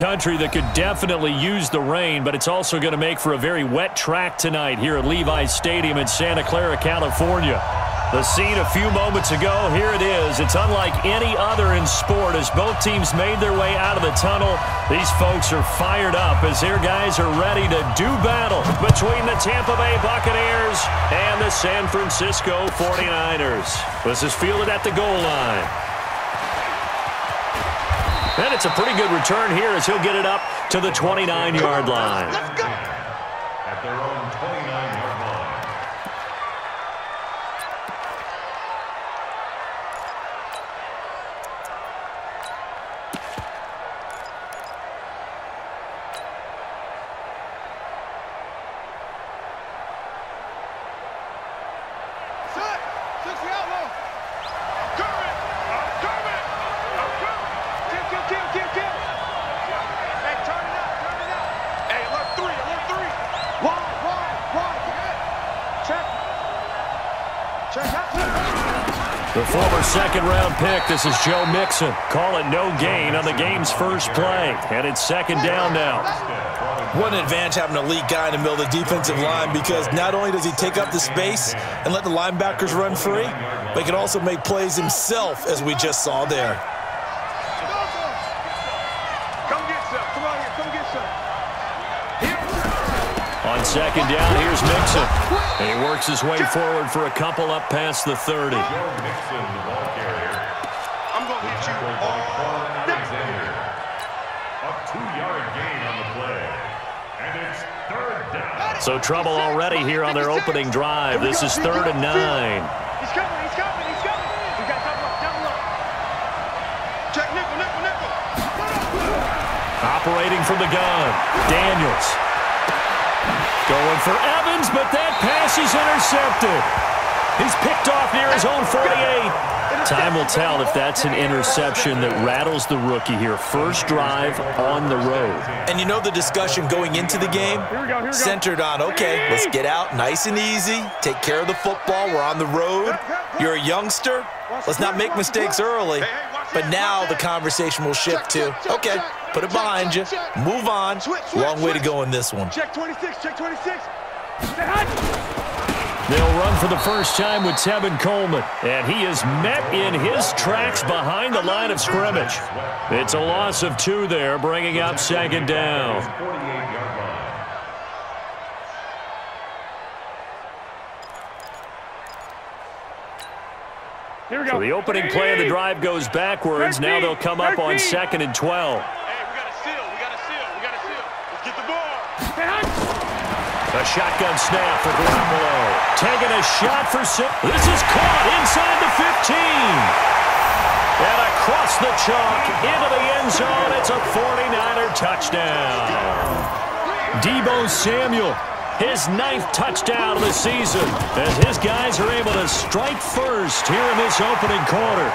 Country that could definitely use the rain, but it's also going to make for a very wet track tonight here at Levi's Stadium in Santa Clara, California. The scene a few moments ago, here it is. It's unlike any other in sport as both teams made their way out of the tunnel. These folks are fired up as their guys are ready to do battle between the Tampa Bay Buccaneers and the San Francisco 49ers. This is fielded at the goal line. And it's a pretty good return here as he'll get it up to the 29-yard line. Let's go. At their own 29-yard line. The former second-round pick, this is Joe Mixon. Call it no gain on the game's first play. And it's second down now. What an advantage having an elite guy in the middle of the defensive line, because not only does he take up the space and let the linebackers run free, but he can also make plays himself, as we just saw there. Come get some. Come on here. Come get some. On second down, here's Mixon. And he works his way forward for a couple up past the 30. Joe Mixon, the ball carrier. I'm going to hit you all Alexander. A 2-yard gain on the play. And it's third down. So trouble already here on their opening drive. This is 3rd and 9. He's coming. He's coming. He's coming. We got double up. Check nickel. Operating from the gun, Daniels. Going for Evans, but that pass is intercepted. He's picked off near his own 48. Time will tell if that's an interception that rattles the rookie here. First drive on the road. And you know the discussion going into the game? Centered on, okay, let's get out nice and easy, take care of the football, we're on the road. You're a youngster, let's not make mistakes early. But now the conversation will shift to, okay, put it behind you, move on. Long way to go in this one. Check 26. Check 26. They'll run for the first time with Tevin Coleman, and he is met in his tracks behind the line of scrimmage. It's a loss of 2 there, bringing up second down. 48-yard line. Here we go. So the opening play of the drive goes backwards. Now they'll come up on 2nd and 12. Hey, we got to seal. Let's get the ball. A shotgun snap for Garoppolo. Taking a shot for 6. This is caught inside the 15. And across the chalk into the end zone. It's a 49er touchdown. Deebo Samuel, his 9th touchdown of the season, as his guys are able to strike first here in this opening quarter.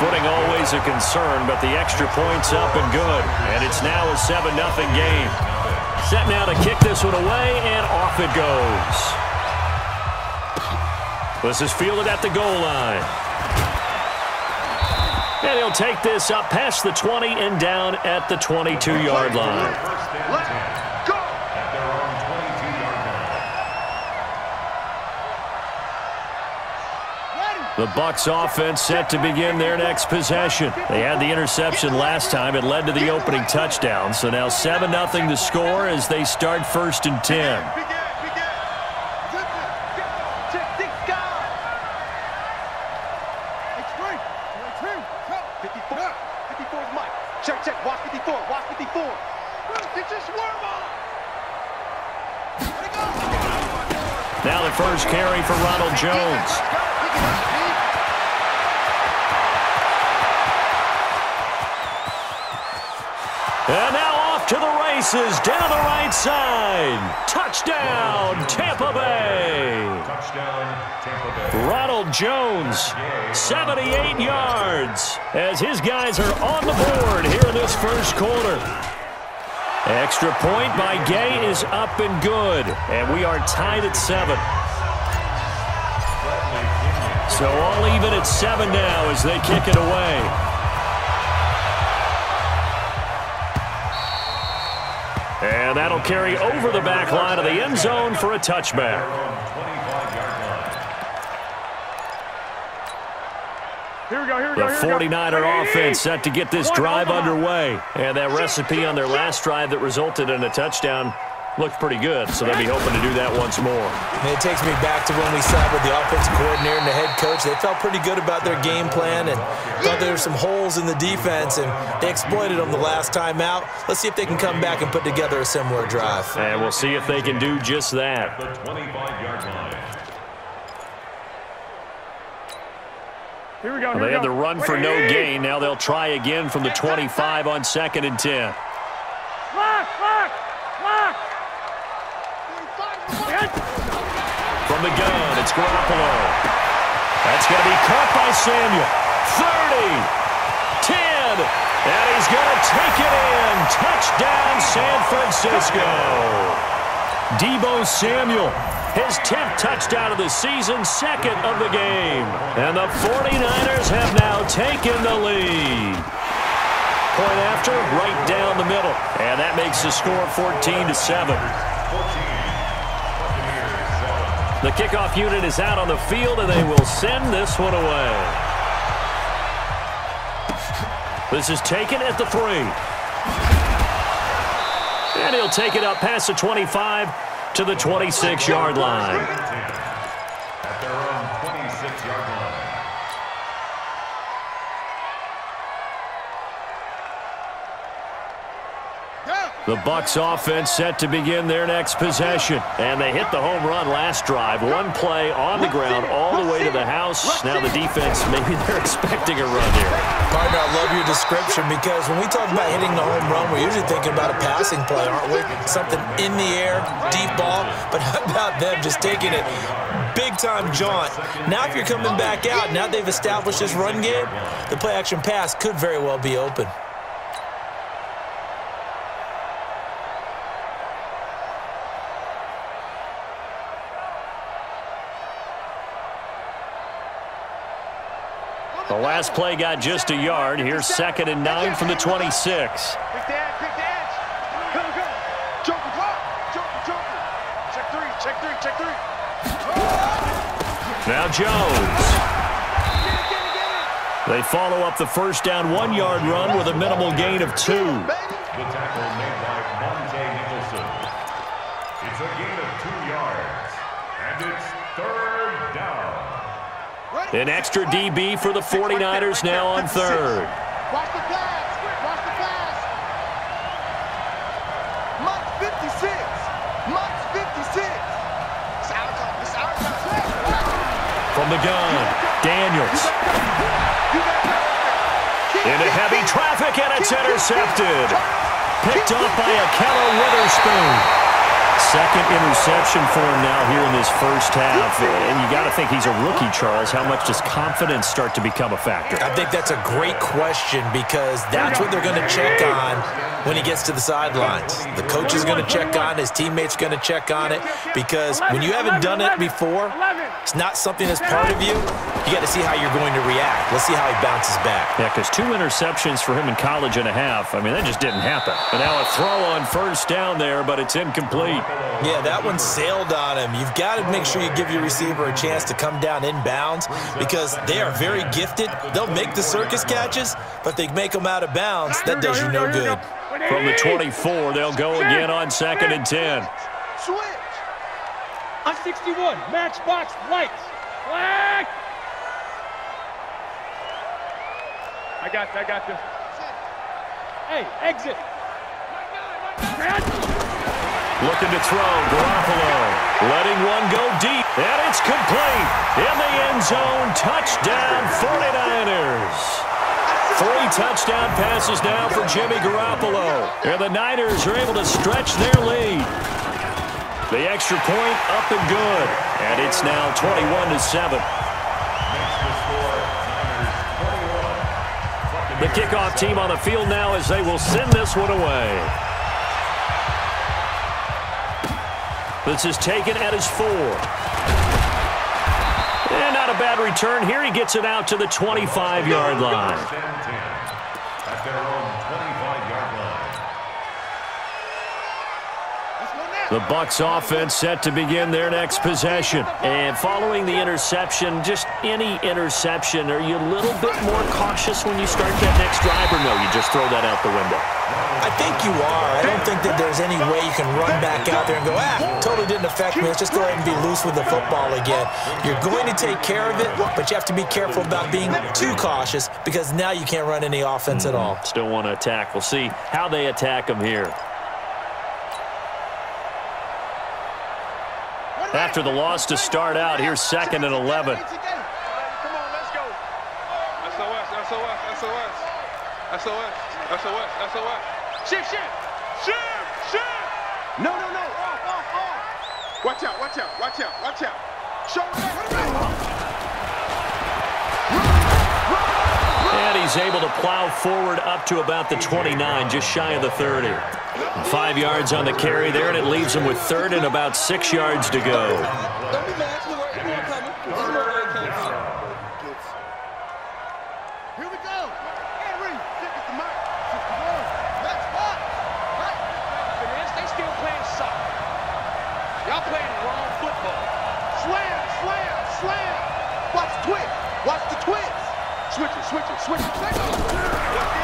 Footing always a concern, but the extra point's up and good. And it's now a 7-0 game. Set now to kick this one away, and off it goes. This is fielded at the goal line. And he'll take this up past the 20 and down at the 22-yard line. Let's go. At their own 22-yard line. The Bucks offense set to begin their next possession. They had the interception last time. It led to the opening touchdown. So now 7-0 to score as they start 1st and 10. Check. Watch 54. Get your swerve on. Now the first carry for Ronald Jones. And now off to the races, down the right side. Touchdown, Tampa Bay. Touchdown, Tampa Bay. Ronald Jones, 78 yards, as his guys are on the board here in this first quarter. Extra point by Gay is up and good, and we are tied at 7. So all even at 7 now as they kick it away. And that'll carry over the back line of the end zone for a touchback. Here we go, here we The go, here we go. 49er offense set to get this drive underway. And that recipe on their last drive that resulted in a touchdown looked pretty good, so they'll be hoping to do that once more. And it takes me back to when we sat with the offensive coordinator and the head coach. They felt pretty good about their game plan and thought there were some holes in the defense, and they exploited them the last time out. Let's see if they can come back and put together a similar drive. And we'll see if they can do just that. The 25-yard line. Here we go, They had the run for no gain. Now they'll try again from the 25 on 2nd and 10. Lock, lock, lock. From the gun, it's Garoppolo. That's going to be caught by Samuel. 30, 10, and he's going to take it in. Touchdown, San Francisco. Deebo Samuel, his 10th touchdown of the season, 2nd of the game. And the 49ers have now taken the lead. Point after, right down the middle. And that makes the score 14-7. The kickoff unit is out on the field, and they will send this one away. This is taken at the 3. And he'll take it up past the 25 to the 26-yard line. At their own 26-yard line. The Bucks offense set to begin their next possession. And they hit the home run last drive. One play on the ground all the way to the house. Now the defense, maybe they're expecting a run here. Partner, I love your description because when we talk about hitting the home run, we're usually thinking about a passing play, aren't we? Something in the air, deep ball. But how about them just taking it big-time jaunt? Now if you're coming back out, now they've established this run game, the play-action pass could very well be open. The last play got just a yard. Here's 2nd and 9 from the 26. Pick the edge, pick the edge. Go, go. Joker, drop. Joker, Joker. Check 3, check 3, check 3. Now Jones. They follow up the first down 1-yard run with a minimal gain of 2. The tackle made by Monte Nicholson. It's a gain of 2 yards. And it's 3rd down. An extra DB for the 49ers now on 3rd. Watch the pass. Watch the pass. Month 56. Month 56. It's our time. It's our time. From the gun, Daniels. Into heavy traffic, and it's intercepted. Picked up by Akello Witherspoon. 2nd interception for him now here in this first half. And you got to think he's a rookie, Charles. How much does confidence start to become a factor? I think that's a great question because that's what they're going to check on when he gets to the sidelines. The coach is going to check on, his teammates are going to check on it because when you haven't done it before, it's not something that's part of you. You got to see how you're going to react. Let's see how he bounces back. Yeah, because 2 interceptions for him in college and a half. I mean, that just didn't happen. And now a throw on first down there, but it's incomplete. Yeah, that one sailed on him. You've got to make sure you give your receiver a chance to come down inbounds because they are very gifted. They'll make the circus catches, but they make them out of bounds. That does you no good. From the 24, they'll go again on 2nd and 10. Switch. On 61, matchbox lights. Flag. I got you. Hey, exit. Looking to throw, Garoppolo. Letting one go deep, and it's complete. In the end zone, touchdown 49ers. 3 touchdown passes now for Jimmy Garoppolo. And the Niners are able to stretch their lead. The extra point up and good. And it's now 21-7. The kickoff team on the field now as they will send this one away. This is taken at his 4. And not a bad return here. He gets it out to the 25-yard line. At their own 25-yard line. The Bucks offense set to begin their next possession. And following the interception, just any interception, are you a little bit more cautious when you start that next drive, or no, you just throw that out the window? I think you are. I don't think that there's any way you can run back out there and go, totally didn't affect me. Let's just go ahead and be loose with the football again. You're going to take care of it, but you have to be careful about being too cautious because now you can't run any offense at all. Still want to attack. We'll see how they attack them here. After the loss to start out, here's 2nd and 11. Come on, let's go. SOS, SOS, SOS. SOS, SOS, SOS. Shift, shift. Shift, shift. No, no, no. Off. Watch out, watch out, watch out, watch out. Show And he's able to plow forward up to about the 29, just shy of the 30. 5 yards on the carry there, and it leaves him with 3rd and about 6 yards to go. Don't be mad. It's more coming. It's more coming. Here we go. Henry, stick it to Mike. Let's walk. They still playing soccer. Y'all playing wrong football. Slam, slam, slam. Watch the twist. Watch the twist. Switch it, switch it, switch it.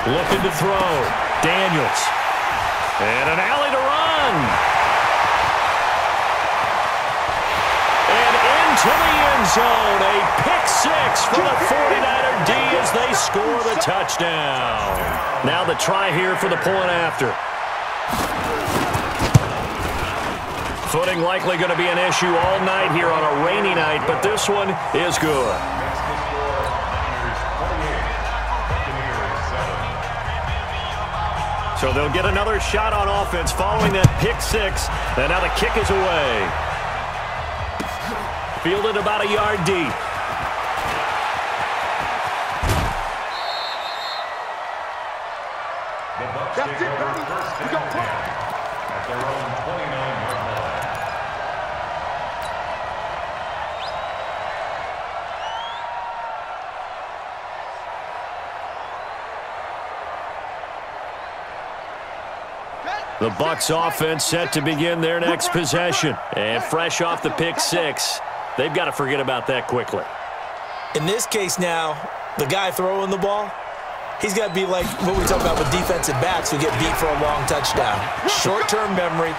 Looking to throw. Daniels. And an alley to run. And into the end zone. A pick 6 for the 49er D as they score the touchdown. Now the try here for the point after. Footing likely going to be an issue all night here on a rainy night, but this one is good. So they'll get another shot on offense following that pick 6. And now the kick is away. Fielded about a yard deep. That's it, baby. We got play. At their own 29-yard line. The Bucks offense set to begin their next possession. And fresh off the pick 6, they've got to forget about that quickly. In this case now, the guy throwing the ball, he's got to be like what we talk about with defensive backs who get beat for a long touchdown. Short-term memory,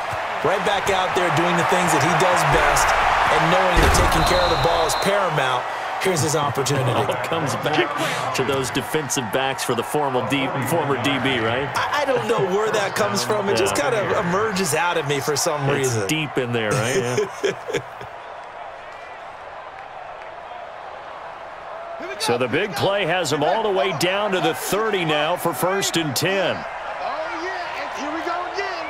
right back out there doing the things that he does best, and knowing that taking care of the ball is paramount. Here's his opportunity. All comes back to those defensive backs for the former DB, right? I don't know where that comes from. It just kind of emerges out of me for some reason. It's deep in there, right? Yeah. So the big play has them all the way down to the 30 now for 1st and 10. Oh, yeah. And here we go again.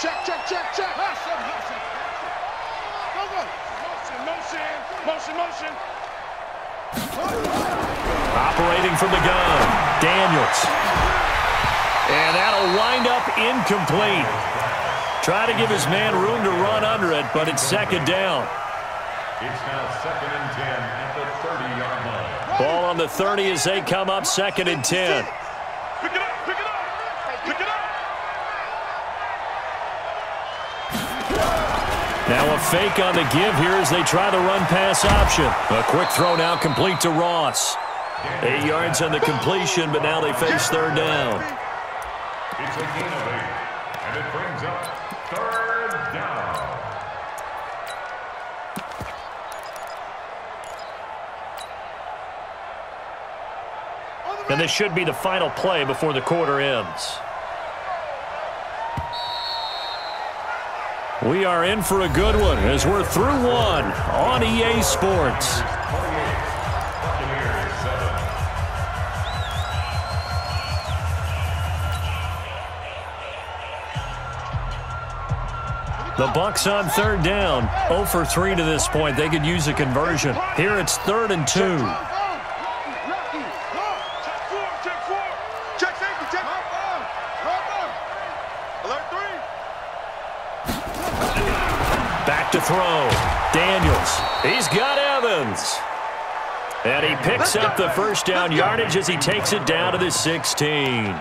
Check, check, check, check. Motion. Operating from the gun, Daniels. And that'll wind up incomplete. Try to give his man room to run under it, but it's 2nd down. It's now 2nd and 10 at the 30-yard line. Ball on the 30 as they come up 2nd and 10. Pick it up, pick it up, pick it up. Now a fake on the give here as they try the run-pass option. A quick throw now complete to Ross. 8 yards on the completion, but now they face 3rd down. It's a gain of 8, and it brings up 3rd down. And this should be the final play before the quarter ends. We are in for a good one as we're through one on EA Sports. The Bucks on 3rd down, 0 for 3 to this point. They could use a conversion. Here it's 3rd and 2. Check safety, check. Alert 3. Back to throw. Daniels. He's got Evans. And he picks up the first down yardage as he takes it down to the 16.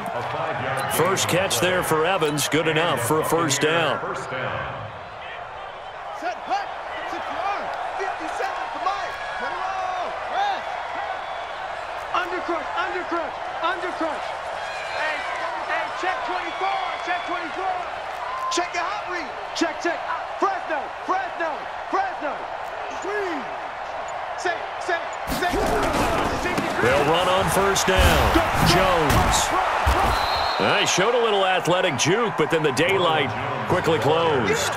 First catch there for Evans. Good enough for a first down. Set, hut, 6 yards, 50 seconds to Mike. Put it on, rest. Undercrush, undercrush, undercrush. Hey, check 24, check 24. Check your hot read. Check. Fresno. Sweet. Say. They'll run on first down. Jones. He showed a little athletic juke, but then the daylight quickly closed.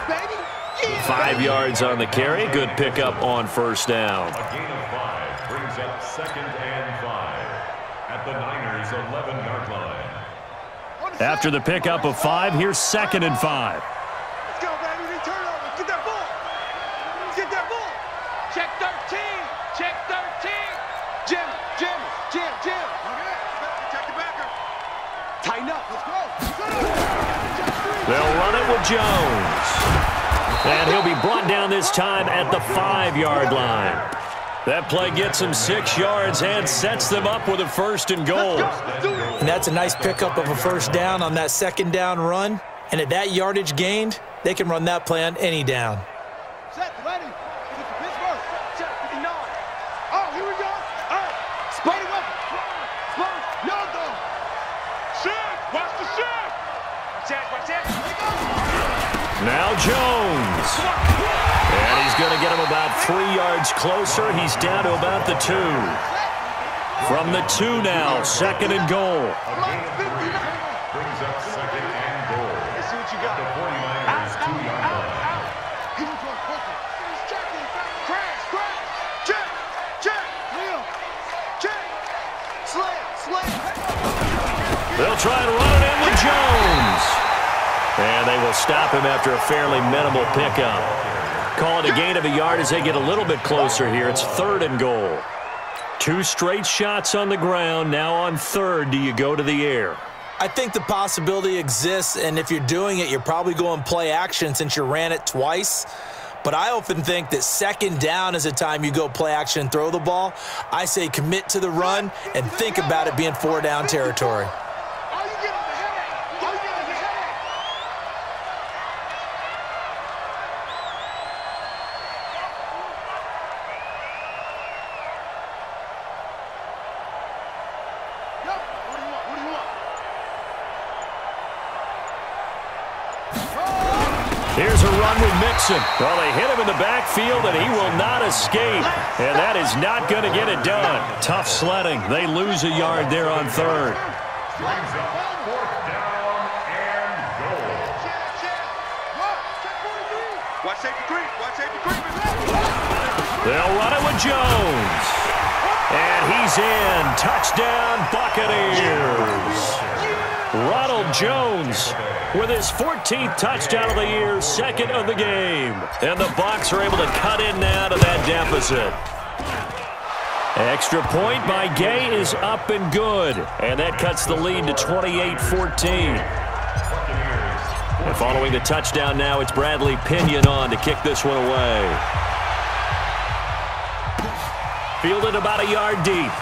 5 yards on the carry. Good pickup on first down. A gain of 5 brings up 2nd and 5 at the Niners' 11-yard line. After the pickup of 5, here's 2nd and 5. Let's go, baby. We turn over. Get that ball. Check 13. Jim. Check the backer. Tighten up. Let's go. They'll run it with Jones. And he'll be brought down this time at the 5-yard line. That play gets him 6 yards and sets them up with a 1st and goal. And that's a nice pickup of a first down on that 2nd down run. And at that yardage gained, they can run that play on any down. Set, ready. Pittsburgh. Check 59. Oh, here we go. All right. Spider weapon. Young though. Shift. Watch the shift. Watch that. Now Jones. And he's going to get him about 3 yards closer. He's down to about the 2. From the 2 now, 2nd and goal. A gain of 3 brings up 2nd and goal. Let's see what you got. The 49ers' 2-yard line. They'll try and run it in with Jones. And they will stop him after a fairly minimal pickup. Call it a gain of a yard as they get a little bit closer here. It's 3rd and goal. 2 straight shots on the ground. Now on 3rd, do you go to the air? I think the possibility exists, and if you're doing it, you're probably going play action since you ran it twice. But I often think that 2nd down is a time you go play action and throw the ball. I say commit to the run and think about it being 4-down territory. Here's a run with Mixon. Well, they hit him in the backfield, and he will not escape. And that is not going to get it done. Tough sledding. They lose a yard there on 3rd. Brings up 4th down and goal. Watch safety creep. They'll run it with Jones. And he's in. Touchdown, Buccaneers. Ronald Jones with his 14th touchdown of the year, 2nd of the game. And the Bucks are able to cut in now to that deficit. Extra point by Gay is up and good. And that cuts the lead to 28-14. And following the touchdown now, it's Bradley Pinion on to kick this one away. Fielded about a yard deep.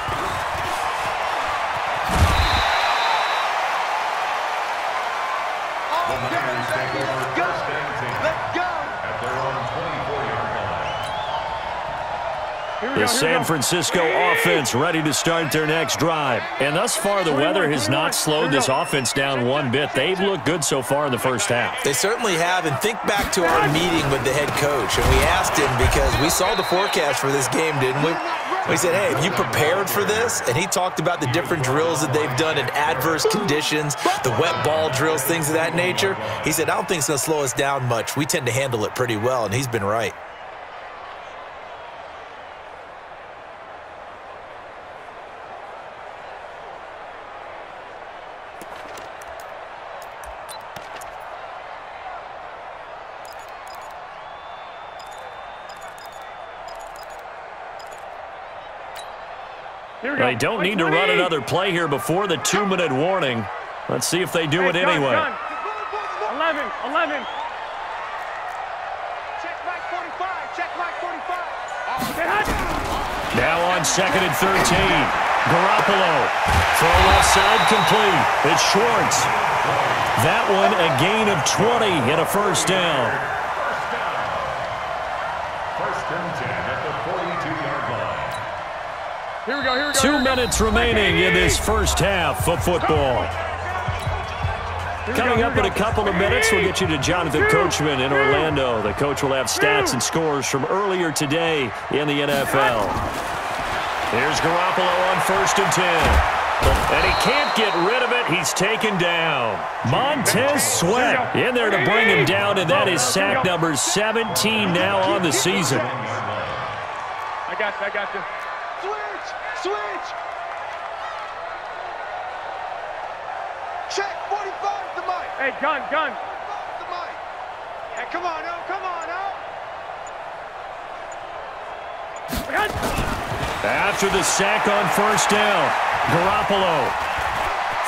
The San Francisco offense ready to start their next drive. And thus far, the weather has not slowed this offense down one bit. They've looked good so far in the first half. They certainly have. And think back to our meeting with the head coach. And we asked him because we saw the forecast for this game, didn't we? We said, hey, have you prepared for this? And he talked about the different drills that they've done in adverse conditions, the wet ball drills, things of that nature. He said, I don't think it's going to slow us down much. We tend to handle it pretty well, and he's been right. They don't need to run another play here before the 2-minute warning. Let's see if they do it anyway. 11. Check Mike 45. Now on 2nd and 13. Garoppolo. Throw left side complete. It's Schwartz. That one a gain of 20 and a first down. First and 10 at the 42-yard line. Here we go. 2 minutes remaining in this first half of football. Coming up in a couple of minutes, we'll get you to Jonathan Coachman in Orlando. The coach will have stats and scores from earlier today in the NFL. Here's Garoppolo on 1st and 10. And he can't get rid of it. He's taken down. Montez Sweat in there to bring him down, and that is sack number 17 now on the season. I got you. Switch! Check 45 the mic. Hey, gun. The mic. Hey, come on, oh. After the sack on 1st down, Garoppolo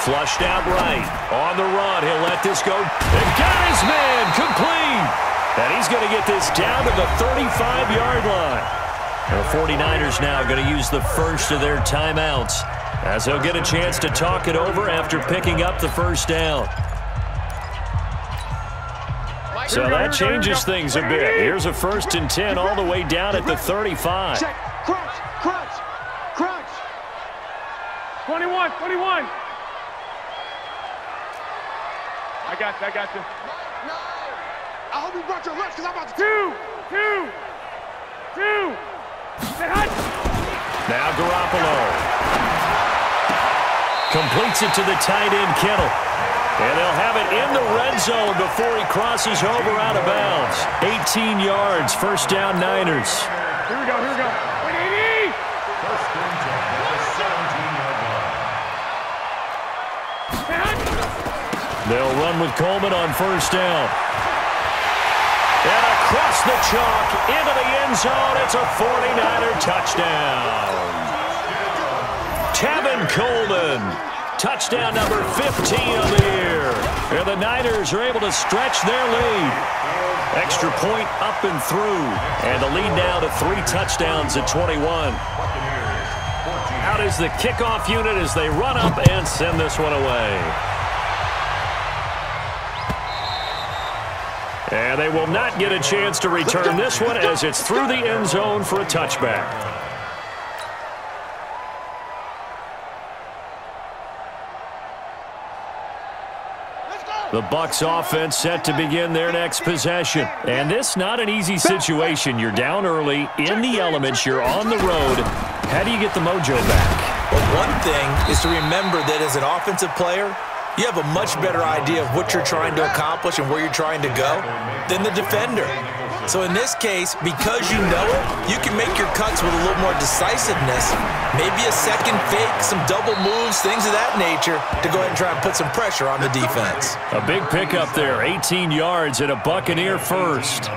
flushed out right. On the run, he'll let this go. And got his man complete. And he's going to get this down to the 35-yard line. The 49ers now going to use the first of their timeouts as they'll get a chance to talk it over after picking up the first down. So that changes things a bit. Here's a 1st and 10 all the way down at the 35. Check. Crunch. 21. I got you. I hope you brought your lunch because I'm about to... Two. Now Garoppolo completes it to the tight end, Kittle. And they'll have it in the red zone before he crosses over out of bounds. 18 yards, first down Niners. Here we go. First and 10 at the 17-yard line. They'll run with Coleman on 1st down. And across the chalk into the end zone. It's a 49er touchdown. Tevin Coleman. Touchdown number 15 on the year. And the Niners are able to stretch their lead. Extra point up and through. And the lead now to 3 touchdowns at 21. Out is the kickoff unit as they run up and send this one away. And they will not get a chance to return this one as it's through the end zone for a touchback. The Bucks offense set to begin their next possession. And this not an easy situation. You're down early, in the elements, you're on the road. How do you get the mojo back? Well, one thing is to remember that as an offensive player, you have a much better idea of what you're trying to accomplish and where you're trying to go than the defender. So in this case, because you know it, you can make your cuts with a little more decisiveness, maybe a second fake, some double moves, things of that nature, to go ahead and try and put some pressure on the defense. A big pickup there, 18 yards and a Buccaneer first.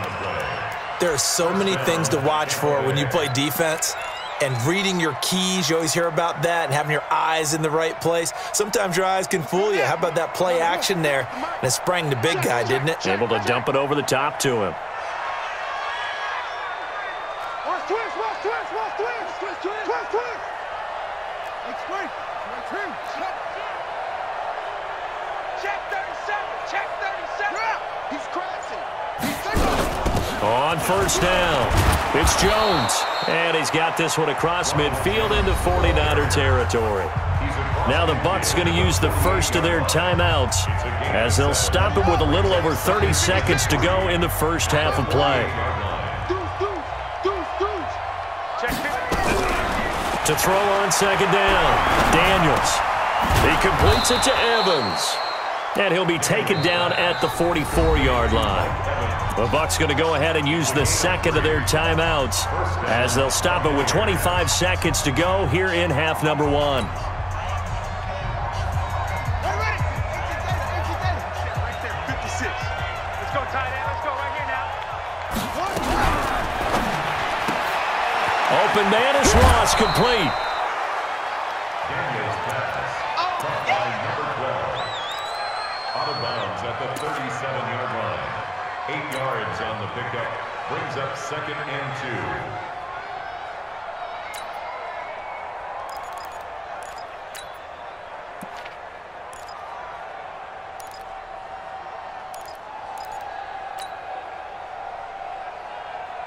There are so many things to watch for when you play defense. And reading your keys, you always hear about that, and having your eyes in the right place. Sometimes your eyes can fool you. How about that play action there? And it sprang the big guy, didn't it? Able to dump it over the top to him. On 1st down, it's Jones. And he's got this one across midfield into 49er territory. Now the Bucks going to use the first of their timeouts as they'll stop it with a little over 30 seconds to go in the first half of play. To throw on 2nd down, Daniels. He completes it to Evans. And he'll be taken down at the 44-yard line. The Bucks going to go ahead and use the second of their timeouts as they'll stop it with 25 seconds to go here in half number 1. Open man is Ross, complete. Daniels pass. Caught by number 12. Out of bounds at the 37-yard line. 8 yards on the pickup. Brings up 2nd and 2.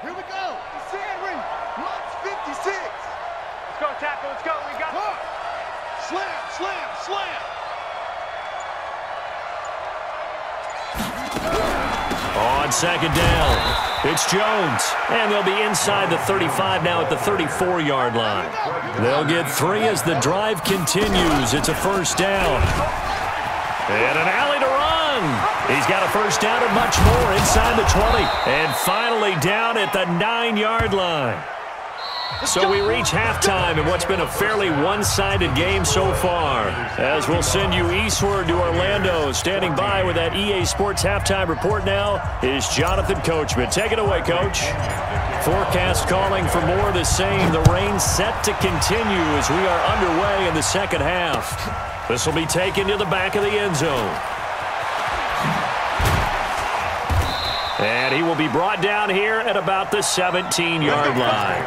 Here we go. Henry, Mott's 56. Let's go, tackle. Let's go. We got it. Slam, slam, slam. On second down, it's Jones. And they'll be inside the 35 now at the 34-yard line. They'll get 3 as the drive continues. It's a first down. And an alley to run. He's got a first down and much more inside the 20. And finally down at the 9-yard line. So we reach halftime in what's been a fairly one-sided game so far. As we'll send you eastward to Orlando. Standing by with that EA Sports halftime report now is Jonathan Coachman. Take it away, Coach. Forecast calling for more of the same. The rain set to continue as we are underway in the second half. This will be taken to the back of the end zone. And he will be brought down here at about the 17-yard line.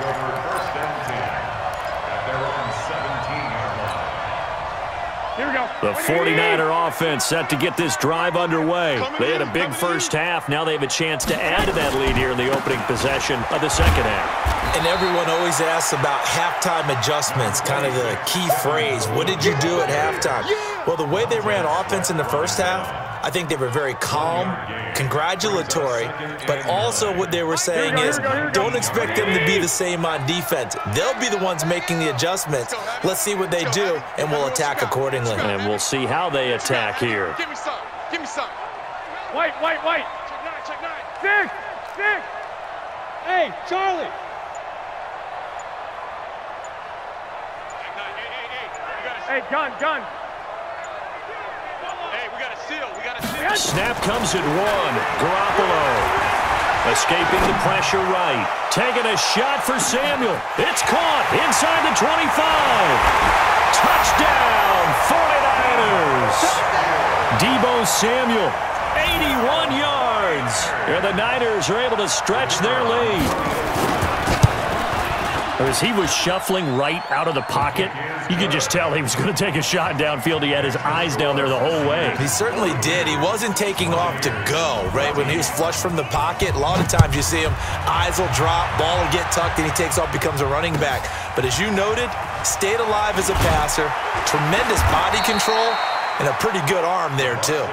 The 49er offense set to get this drive underway. They had a big first half. Now they have a chance to add to that lead here in the opening possession of the second half. And everyone always asks about halftime adjustments, kind of the key phrase. What did you do at halftime? Well, the way they ran offense in the first half, I think they were very calm, congratulatory, but also what they were saying is don't expect them to be the same on defense. They'll be the ones making the adjustments. Let's see what they do, and we'll attack accordingly. And we'll see how they attack here. Give me some. Give me some. White. Check 9. Six. Hey, Charlie. Hey, gun. Hey, we got a seal. Snap comes at 1. Garoppolo escaping the pressure right. Taking a shot for Samuel. It's caught inside the 25. Touchdown, 49ers. Deebo Samuel, 81 yards. And the Niners are able to stretch their lead. As he was shuffling right out of the pocket, you could just tell he was going to take a shot downfield. He had his eyes down there the whole way. He certainly did. He wasn't taking off to go, right? When he was flush from the pocket, a lot of times you see him, eyes will drop, ball will get tucked, and he takes off, becomes a running back. But as you noted, stayed alive as a passer, tremendous body control, and a pretty good arm there, too.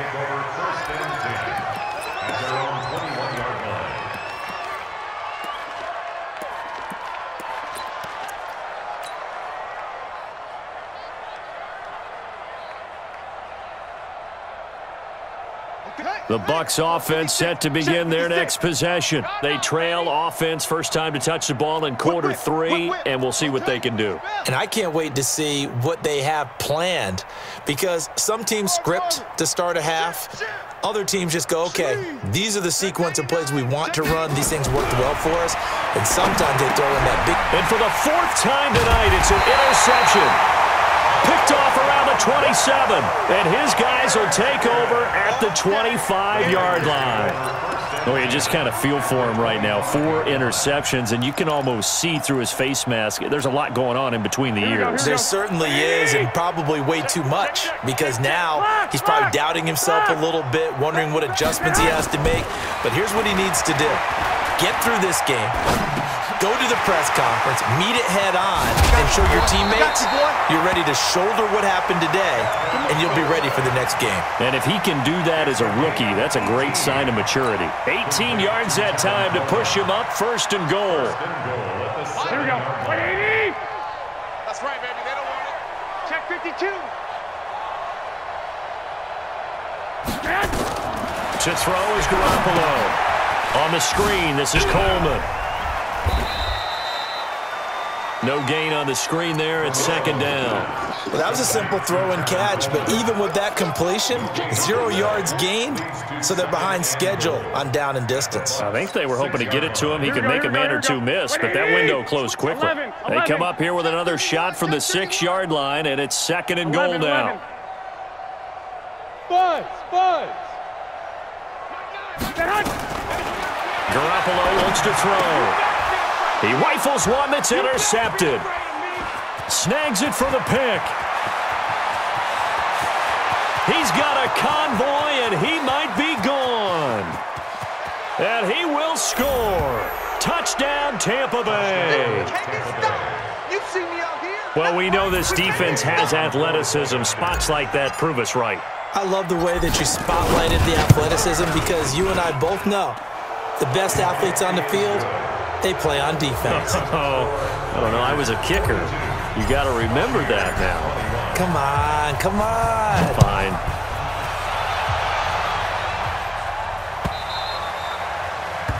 The Bucks offense set to begin their next possession. They trail offense first time to touch the ball in quarter 3, and we'll see what they can do. And I can't wait to see what they have planned, because some teams script to start a half. Other teams just go, okay, these are the sequence of plays we want to run. These things worked well for us. And sometimes they throw in that big. And for the 4th time tonight, it's an interception. Picked off around the 27, and his guys will take over at the 25-yard line. Oh, you just kind of feel for him right now. 4 interceptions, and you can almost see through his face mask. There's a lot going on in between the ears. There certainly is, and probably way too much, because now he's probably doubting himself a little bit, wondering what adjustments he has to make. But here's what he needs to do. Get through this game. Go to the press conference, meet it head on, and show your teammates you're ready to shoulder what happened today, and you'll be ready for the next game. And if he can do that as a rookie, that's a great sign of maturity. 18 yards that time to push him up, 1st and goal. Here we go. 180. That's right, baby. They don't want it. Check 52. To throw is Garoppolo. On the screen, this is Coleman. No gain on the screen there at 2nd down. Well, that was a simple throw and catch, but even with that completion, 0 yards gained, so they're behind schedule on down and distance. I think they were hoping to get it to him. He could make a man or two miss, but that window closed quickly. They come up here with another shot from the 6-yard line, and it's 2nd and goal now. Buzz. Garoppolo wants to throw. He rifles one that's intercepted. Snags it for the pick. He's got a convoy, and he might be gone. And he will score. Touchdown, Tampa Bay. You see me out here? Well, we know this defense has athleticism. Spots like that prove us right. I love the way that you spotlighted the athleticism because you and I both know the best athletes on the field, they play on defense. Oh, I don't know. I was a kicker. You got to remember that now. Come on, come on. Fine.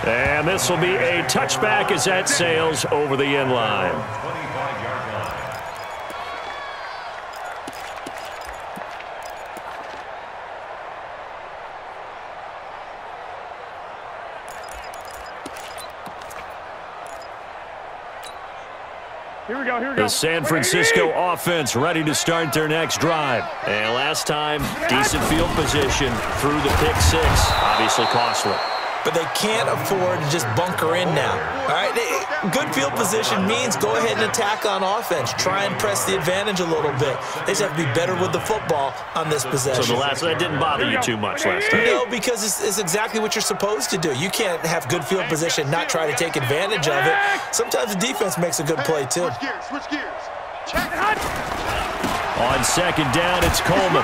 And this will be a touchback as that sails over the end line. 25-yard line. Here we go, here we go. The San Francisco offense ready to start their next drive. And last time, decent field position through the pick six. Obviously costly. But they can't afford to just bunker in now. All right, good field position means go ahead and attack on offense. Try and press the advantage a little bit. They just have to be better with the football on this possession. So that didn't bother you too much last time? No, because it's exactly what you're supposed to do. You can't have good field position, not try to take advantage of it. Sometimes the defense makes a good play, too. Switch gears. On second down, it's Coleman.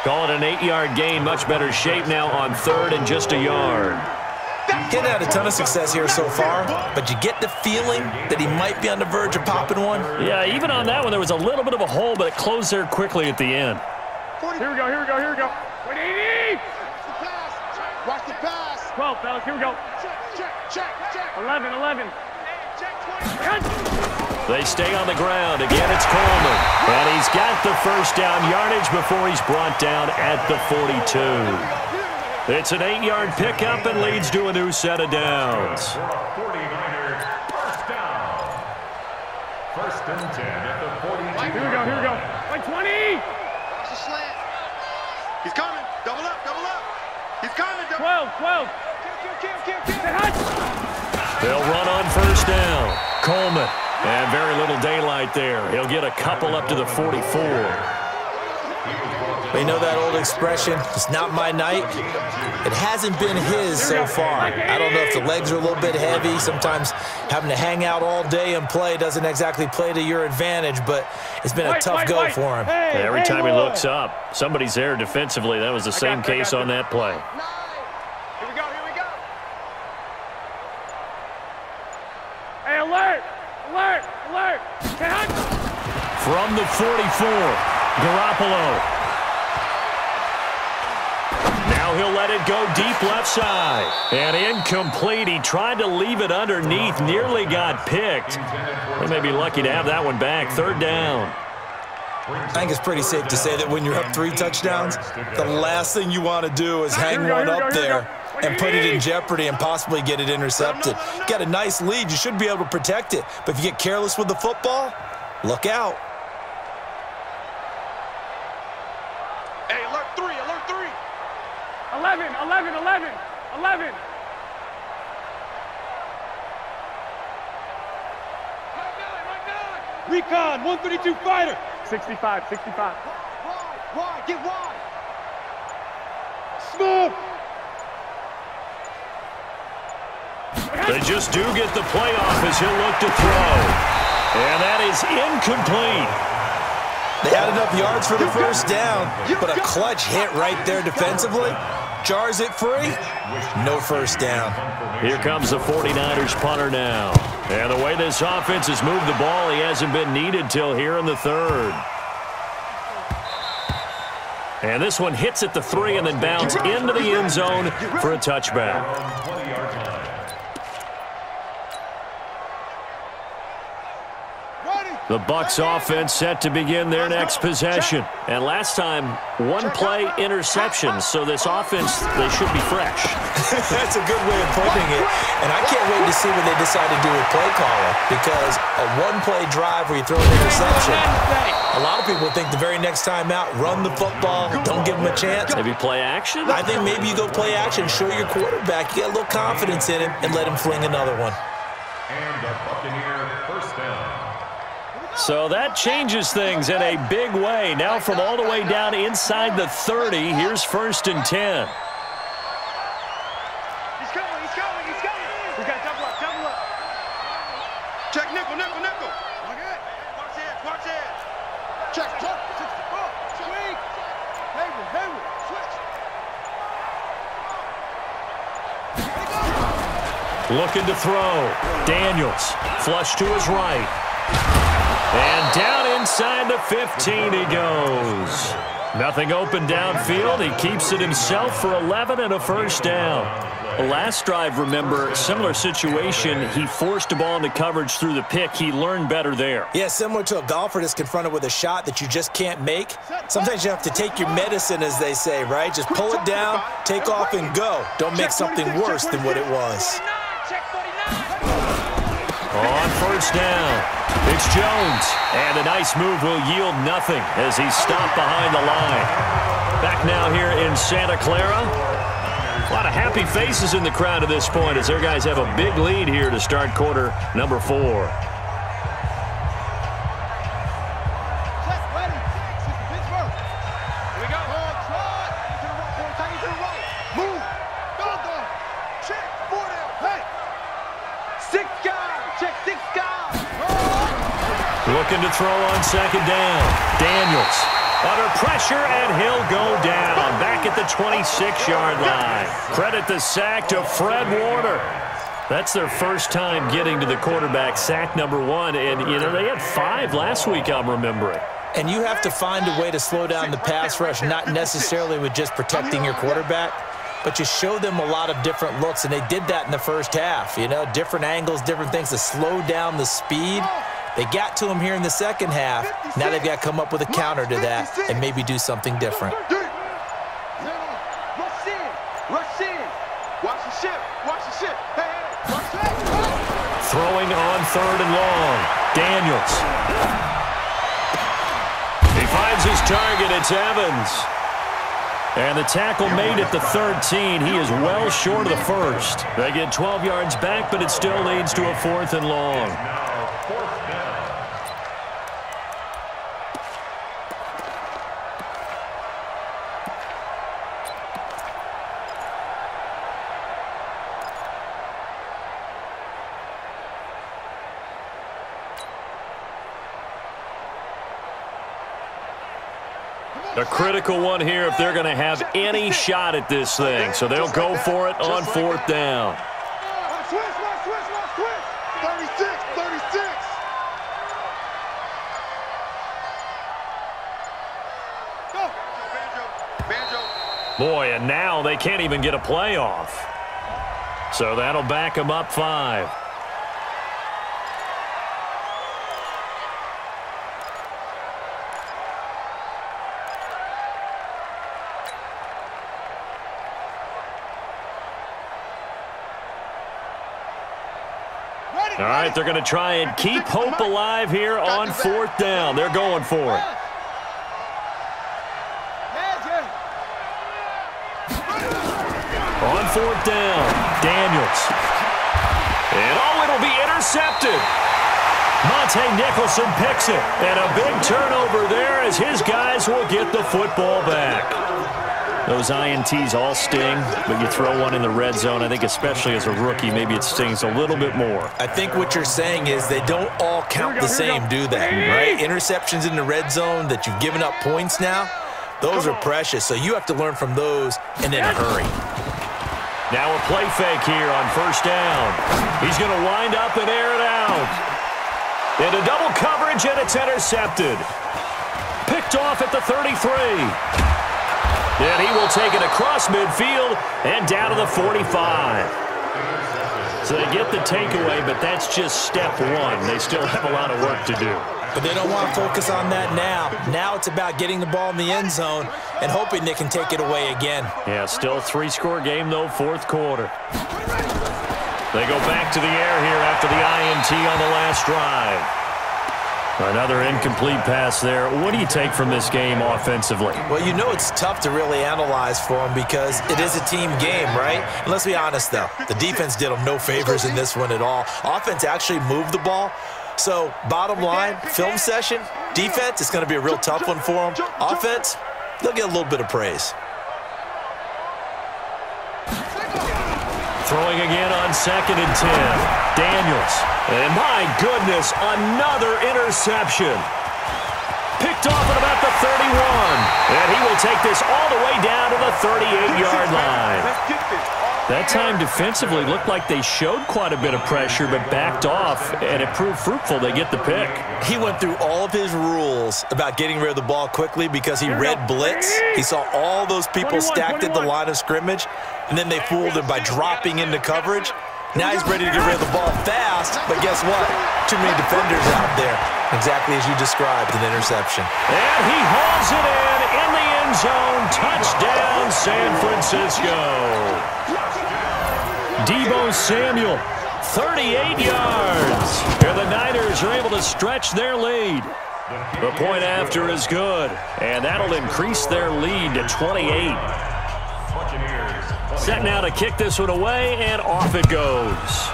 Call it an 8-yard gain. Much better shape now on third and just a yard. Getting had a ton of success here so far, but you get the feeling that he might be on the verge of popping one. Yeah, even on that one, there was a little bit of a hole, but it closed there quickly at the end. Here we go, here we go, here we go. 180! Watch the pass. 12, fellas, here we go. Check. 11. They stay on the ground. Again, it's Coleman. And he's got the first down yardage before he's brought down at the 42. It's an 8-yard pickup and leads to a new set of downs. 49ers, first down. First and 10 at the 42. Here we go. Like 20! Watch the slant. He's coming. Double up. He's coming. 12. They'll run on first down. Coleman. And very little daylight there. He'll get a couple up to the 44. You know that old expression, it's not my night? It hasn't been his so far. I don't know if the legs are a little bit heavy. Sometimes having to hang out all day and play doesn't exactly play to your advantage, but it's been a tough go for him. Every time he looks up, somebody's there defensively. That was the same case on that play. Here we go. Hey, alert! From the 44, Garoppolo. Now he'll let it go deep left side. And incomplete. He tried to leave it underneath. Nearly got picked. They may be lucky to have that one back. Third down. I think it's pretty safe to say that when you're up 3 touchdowns, the last thing you want to do is hang one up there and put it in jeopardy and possibly get it intercepted. Got a nice lead. You should be able to protect it. But if you get careless with the football, look out. Hey, alert 3. 11. Recon, 132 fighter. 65. Wide, get wide. Smoke. They just do get the playoff as he'll look to throw. And that is incomplete. They had enough yards for the first down, but a clutch hit right there defensively. Jars it free. No first down. Here comes the 49ers punter now. And the way this offense has moved the ball, he hasn't been needed till here in the third. And this one hits at the 3 and then bounds into the end zone for a touchback. 20-yard line. The Bucks offense set to begin their next possession. And last time, one play interception. So this offense, they should be fresh. That's a good way of putting it. And I can't wait to see what they decide to do with play caller, because a one-play drive where you throw an interception, a lot of people think the very next time out, run the football, don't give them a chance. Maybe play action? I think maybe you go play action, show your quarterback, you get a little confidence in him, and let him fling another one. And a Buccaneer first down. So that changes things in a big way. Now from all the way down inside the 30, here's first and 10. He's coming. Looking to throw. Daniels, flush to his right. And down inside the 15 he goes. Nothing open downfield. He keeps it himself for 11 and a first down. Last drive, remember, similar situation. He forced the ball into coverage through the pick. He learned better there. Yeah, similar to a golfer that's confronted with a shot that you just can't make. Sometimes you have to take your medicine, as they say, right? Just pull it down, take off, and go. Don't make something worse than what it was. On first down, it's Jones. And a nice move will yield nothing as he's stopped behind the line. Back now here in Santa Clara. A lot of happy faces in the crowd at this point as their guys have a big lead here to start quarter number 4. Looking to throw on second down. Daniels under pressure, and he'll go down back at the 26-yard line. Credit the sack to Fred Warner. That's their first time getting to the quarterback, sack number 1. And, you know, they had 5 last week, I'm remembering. And you have to find a way to slow down the pass rush, not necessarily with just protecting your quarterback, but you show them a lot of different looks, and they did that in the first half. You know, different angles, different things to slow down the speed. They got to him here in the second half. Now they've got to come up with a counter to that and maybe do something different. Rush in. Rush in. Watch the ship. Watch the ship. Hey, watch it. Throwing on third and long. Daniels. He finds his target. It's Evans. And the tackle made at the 13. He is well short of the first. They get 12 yards back, but it still leads to a 4th and long. A critical one here if they're going to have any shot at this thing. So they'll go for it on 4th down. Switch. 36. Go. Banjo. Boy, and now they can't even get a playoff. So that'll back them up 5. All right, they're going to try and keep hope alive here on 4th down. They're going for it. On 4th down, Daniels. And it'll be intercepted. Monte Nicholson picks it. And a big turnover there as his guys will get the football back. Those INTs all sting, but you throw one in the red zone, I think especially as a rookie, maybe it stings a little bit more. I think what you're saying is they don't all count the same, do they? Right? Interceptions in the red zone that you've given up points now, those are precious. So you have to learn from those and in a hurry. Now a play fake here on 1st down. He's going to wind up and air it out. Into double coverage, and it's intercepted. Picked off at the 33. And he will take it across midfield and down to the 45. So they get the takeaway, but that's just step 1. They still have a lot of work to do. But they don't want to focus on that now. Now it's about getting the ball in the end zone and hoping they can take it away again. Yeah, still a 3-score game, though, 4th quarter. They go back to the air here after the INT on the last drive. Another incomplete pass there. What do you take from this game offensively? Well, you know it's tough to really analyze for them because it is a team game, right? And let's be honest, though. The defense did them no favors in this one at all. Offense actually moved the ball. So, bottom line, film session, defense, it's going to be a real tough one for them. Offense, they'll get a little bit of praise. Throwing again on 2nd and 10. Daniels. And my goodness, another interception. Picked off at about the 31. And he will take this all the way down to the 38-yard line. That time defensively looked like they showed quite a bit of pressure but backed off, and it proved fruitful. They get the pick. He went through all of his rules about getting rid of the ball quickly because he read blitz. He saw all those people stacked at the line of scrimmage, and then they fooled him by dropping into coverage. Now he's ready to get rid of the ball fast, but guess what? Too many defenders out there. Exactly as you described, an interception. And he hauls it in the end zone. Touchdown, San Francisco. Deebo Samuel, 38 yards. And the Niners are able to stretch their lead. The point after is good, and that'll increase their lead to 28. Set now to kick this one away, and off it goes.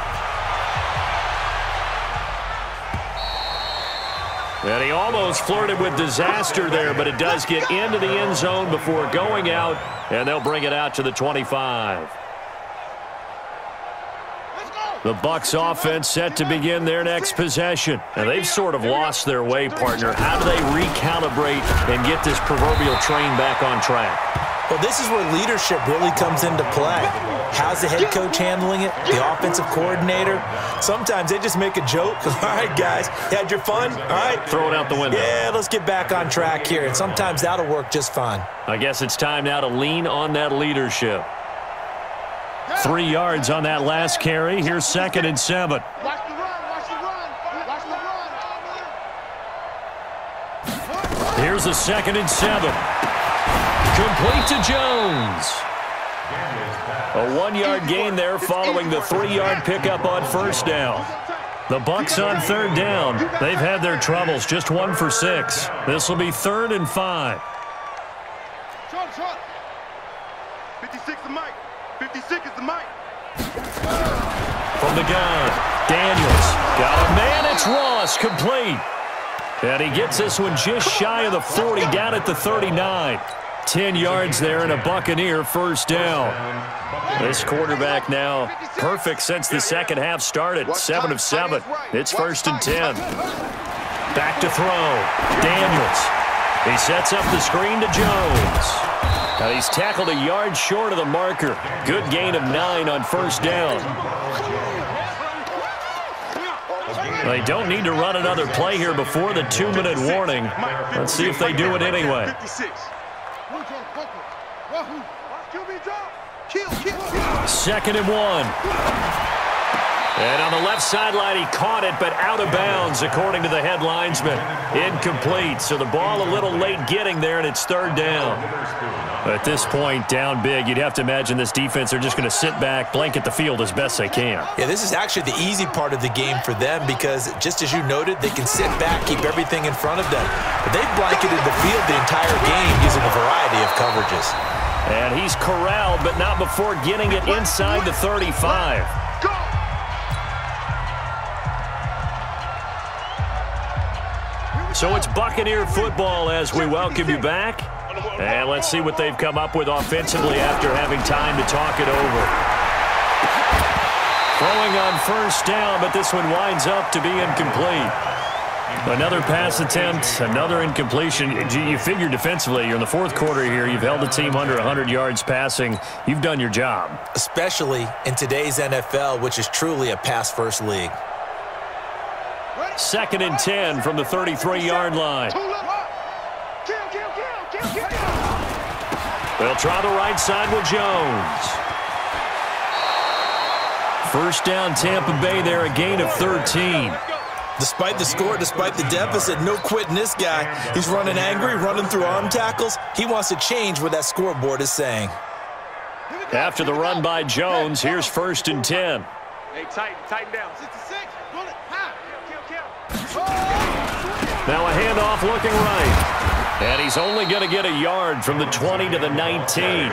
And he almost flirted with disaster there, but it does get into the end zone before going out, and they'll bring it out to the 25. The Bucks offense set to begin their next possession. And they've sort of lost their way, partner. How do they recalibrate and get this proverbial train back on track? Well, this is where leadership really comes into play. How's the head coach handling it? The offensive coordinator? Sometimes they just make a joke. All right, guys, you had your fun? All right. Throw it out the window. Yeah, let's get back on track here. And sometimes that'll work just fine. I guess it's time now to lean on that leadership. 3 yards on that last carry. Here's 2nd and 7. Watch the run, watch the run, watch the run. Here's a 2nd and 7. Complete to Jones. A 1-yard gain there following the 3-yard pickup on 1st down. The Bucks on 3rd down. They've had their troubles, just 1 for 6. This will be 3rd and 5. Short. 56 the mic. 56 is the mic. From the gun, Daniels. Got a man, it's Ross, complete. And he gets this one just shy of the 40, down at the 39. 10 yards there and a Buccaneer 1st down. This quarterback now perfect since the second half started. 7 of 7. It's 1st and 10. Back to throw. Daniels. He sets up the screen to Jones. Now he's tackled a yard short of the marker. Good gain of 9 on 1st down. They don't need to run another play here before the 2-minute warning. Let's see if they do it anyway. 2nd and 1. And on the left sideline, he caught it, but out of bounds, according to the head linesman. Incomplete, so the ball a little late getting there, and it's 3rd down. At this point, down big, you'd have to imagine this defense are just going to sit back, blanket the field as best they can. Yeah, this is actually the easy part of the game for them because, just as you noted, they can sit back, keep everything in front of them. But they've blanketed the field the entire game using a variety of coverages. And he's corralled, but not before getting it inside the 35. So it's Buccaneer football as we welcome you back. And let's see what they've come up with offensively after having time to talk it over. Throwing on 1st down, but this one winds up to be incomplete. Another pass attempt, another incompletion. You figure defensively, you're in the 4th quarter here. You've held the team under 100 yards passing. You've done your job. Especially in today's NFL, which is truly a pass-first league. 2nd and 10 from the 33-yard line. They'll try the right side with Jones. 1st down, Tampa Bay there, a gain of 13. Despite the score, despite the deficit, no quitting this guy. He's running angry, running through arm tackles. He wants to change what that scoreboard is saying. After the run by Jones, here's 1st and 10. Hey, tighten down. 66, run it, high. Now a handoff looking right. And he's only going to get a yard from the 20 to the 19.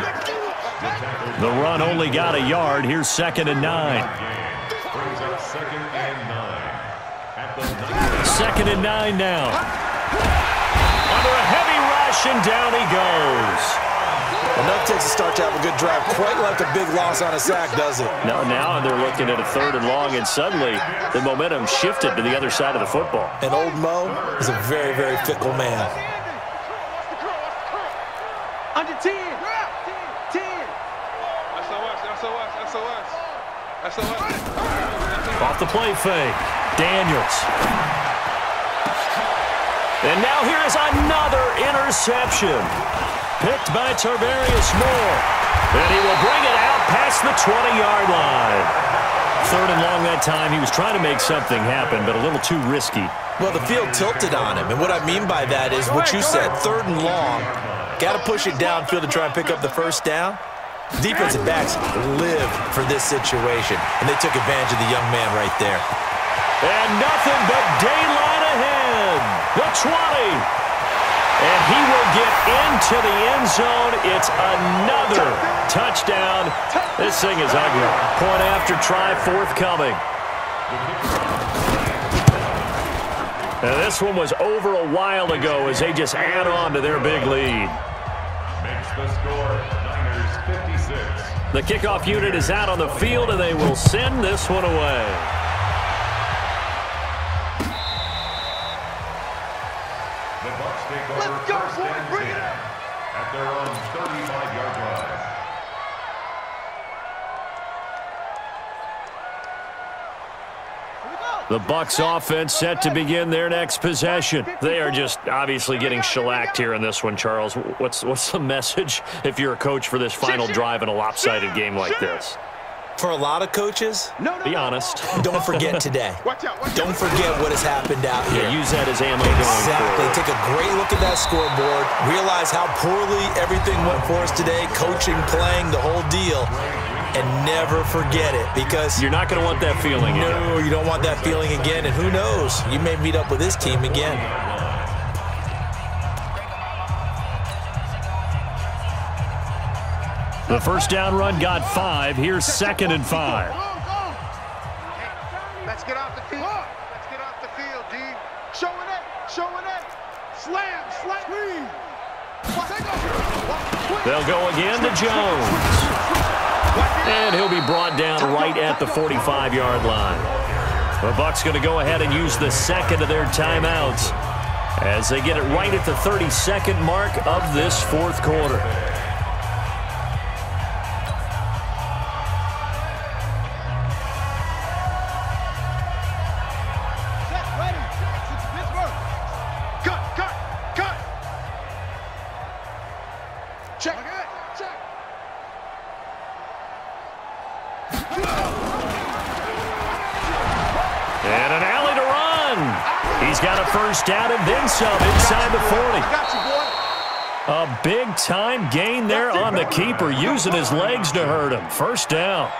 The run only got a yard. Here's 2nd and 9. 2nd and 9 now. Under a heavy rush, and down he goes. Enough takes a start to have a good drive. Quite like a big loss on a sack, does it? No, now they're looking at a 3rd and long, and suddenly the momentum shifted to the other side of the football. And old Mo is a very, very fickle man. Under 10. 10. That's SOS, SOS, SOS. Off the play fake. Daniels. And now here's another interception. Picked by Tarvarius Moore. And he will bring it out past the 20-yard line. 3rd and long that time. He was trying to make something happen, but a little too risky. Well, the field tilted on him, and what I mean by that is what you said, 3rd and long. Got to push it downfield to try and pick up the first down. Defensive backs live for this situation, and they took advantage of the young man right there. And nothing but daylight ahead. The 20. And he will get into the end zone. It's another touchdown. This thing is ugly. Point after try forthcoming. And this one was over a while ago as they just add on to their big lead. Makes the score Niners 56. The kickoff unit is out on the field, and they will send this one away. The Bucks take over first and 10 at their own 35-yard line. The Bucks offense set to begin their next possession. They are just obviously getting shellacked here in this one, Charles. What's the message if you're a coach for this final drive in a lopsided game like this? For a lot of coaches, be honest. Don't forget today. Don't forget what has happened out here. Yeah, use that as ammo going Exactly. forward. Take a great look at that scoreboard. Realize how poorly everything went for us today. Coaching, playing, the whole deal. And never forget it, because You're not going to want that feeling again. no, you don't want that feeling again. And who knows? You may meet up with this team again. The first down run got 5. Here's 2nd and 5. Let's get off the field. Let's get off the field, D. Showing it. Slam. Screen. They'll go again to Jones. And he'll be brought down right at the 45-yard line. The Bucks going to go ahead and use the second of their timeouts as they get it right at the 32nd mark of this 4th quarter. And an alley to run. He's got a first down and then some inside the 40. A big-time gain there on the keeper, using his legs to hurt him. First down.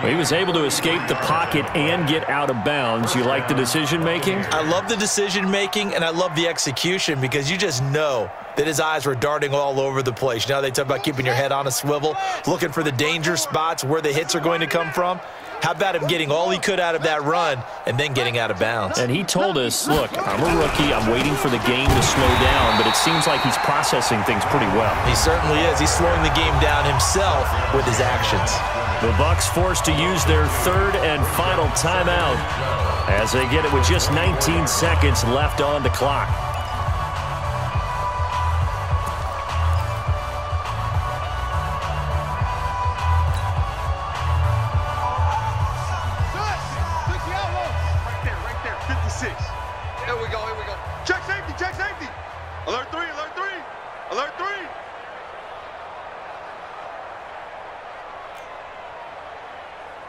He was able to escape the pocket and get out of bounds. You like the decision-making? I love the decision-making, and I love the execution, because you just know that his eyes were darting all over the place. You know, they talk about keeping your head on a swivel, looking for the danger spots where the hits are going to come from. How about him getting all he could out of that run and then getting out of bounds? And he told us, look, I'm a rookie. I'm waiting for the game to slow down, but it seems like he's processing things pretty well. He certainly is. He's slowing the game down himself with his actions. The Bucks forced to use their 3rd and final timeout as they get it with just 19 seconds left on the clock.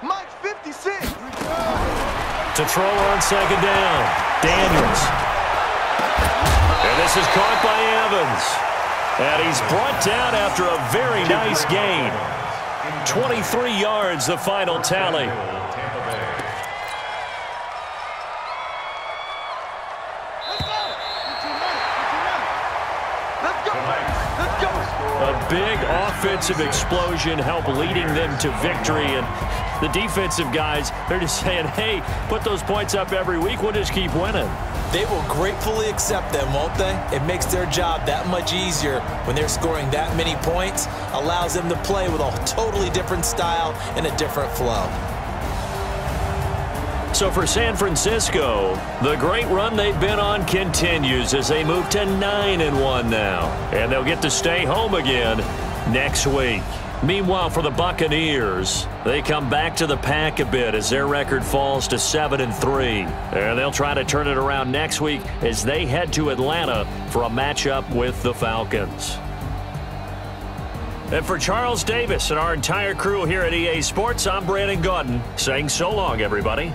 Mike 56. To throw on 2nd down. Daniels. And this is caught by Evans. And he's brought down after a very nice gain. 23 yards, the final tally. A big offensive explosion helped leading them to victory. And the defensive guys, they're just saying, hey, put those points up every week. We'll just keep winning. They will gratefully accept them, won't they? It makes their job that much easier when they're scoring that many points. Allows them to play with a totally different style and a different flow. So for San Francisco, the great run they've been on continues as they move to 9-1 now. And they'll get to stay home again next week. Meanwhile, for the Buccaneers, they come back to the pack a bit as their record falls to 7-3. And they'll try to turn it around next week as they head to Atlanta for a matchup with the Falcons. And for Charles Davis and our entire crew here at EA Sports, I'm Brandon Gaudin saying so long, everybody.